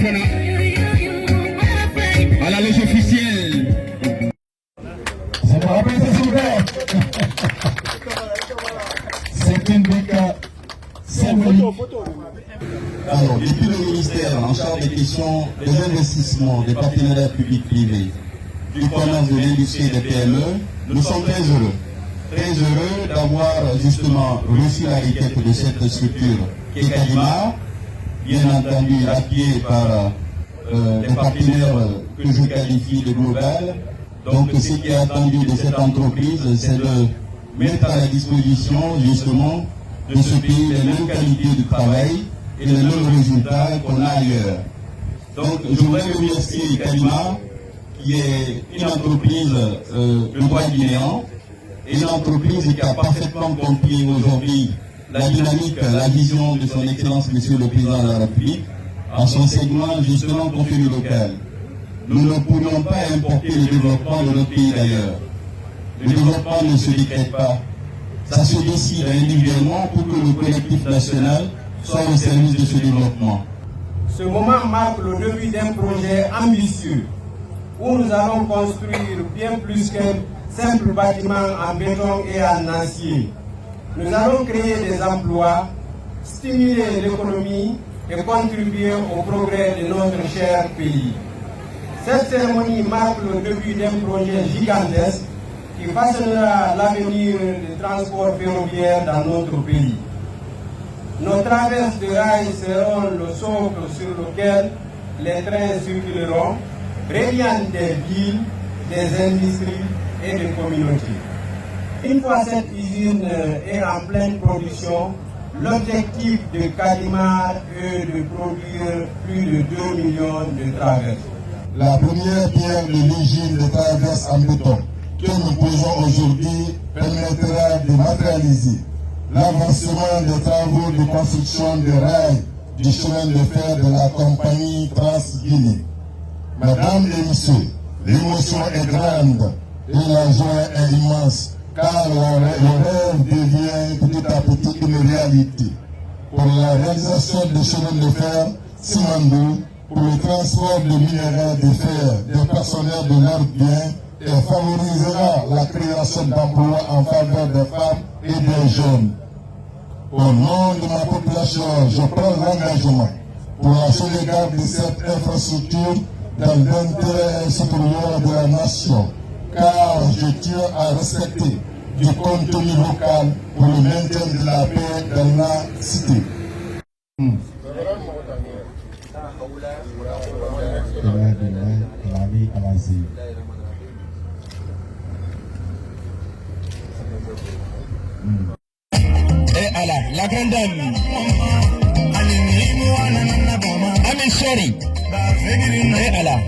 Fofana à la loge officielle. Ça me rappelle ce souvenir. C'est une béca symbolique. Alors, depuis le ministère en charge des questions des investissements, des partenariats publics-privés, du commerce, de l'industrie et des PME, nous sommes très heureux d'avoir justement reçu la requête de cette structure qui est Kalima, bien entendu appuyée par des partenaires que je qualifie de global. Donc ce qui est attendu de cette entreprise, c'est de mettre à la disposition justement de ce pays les mêmes qualités de travail et les mêmes résultats qu'on a ailleurs. Donc je voudrais remercier Kalima, qui est une entreprise de droit guinéen, et une entreprise qui a parfaitement compris aujourd'hui la dynamique, la vision de son Excellence Monsieur le Président de la République en son segment justement contenu local. Nous ne pourrions pas importer le développement de notre pays d'ailleurs. Le développement ne se décrète pas. Ça se décide individuellement pour que le collectif national soit au service de ce développement. Ce moment marque le début d'un projet ambitieux où nous allons construire bien plus qu'un simple bâtiment en béton et en acier. Nous allons créer des emplois, stimuler l'économie et contribuer au progrès de notre cher pays. Cette cérémonie marque le début d'un projet gigantesque qui façonnera l'avenir du transport ferroviaire dans notre pays. Nos traverses de rails seront le socle sur lequel les trains circuleront, reliant des villes, des industries et des communautés. Une fois cette usine est en pleine production, l'objectif de Kalima est de produire plus de 2 millions de traverses. La première pierre de l'usine de traverse en béton que nous posons aujourd'hui permettra de matérialiser l'avancement des travaux de construction des rails du chemin de fer de la compagnie Trans-Guinée. Mesdames et messieurs, l'émotion est grande et la joie est immense, car le rêve devient petit à petit une réalité. Pour la réalisation du chemin de fer Simandou, pour le transport de minerais de fer des personnels de leurs biens, et favorisera la création d'emplois en faveur des femmes et des jeunes. Au nom de ma population, je prends l'engagement pour la sauvegarde de cette infrastructure dans l'intérêt supérieur de la nation, car je tiens à respecter du contenu local pour le maintien de la paix dans la cité. Et Allah, la grande dame Amin Chéri. Et Allah.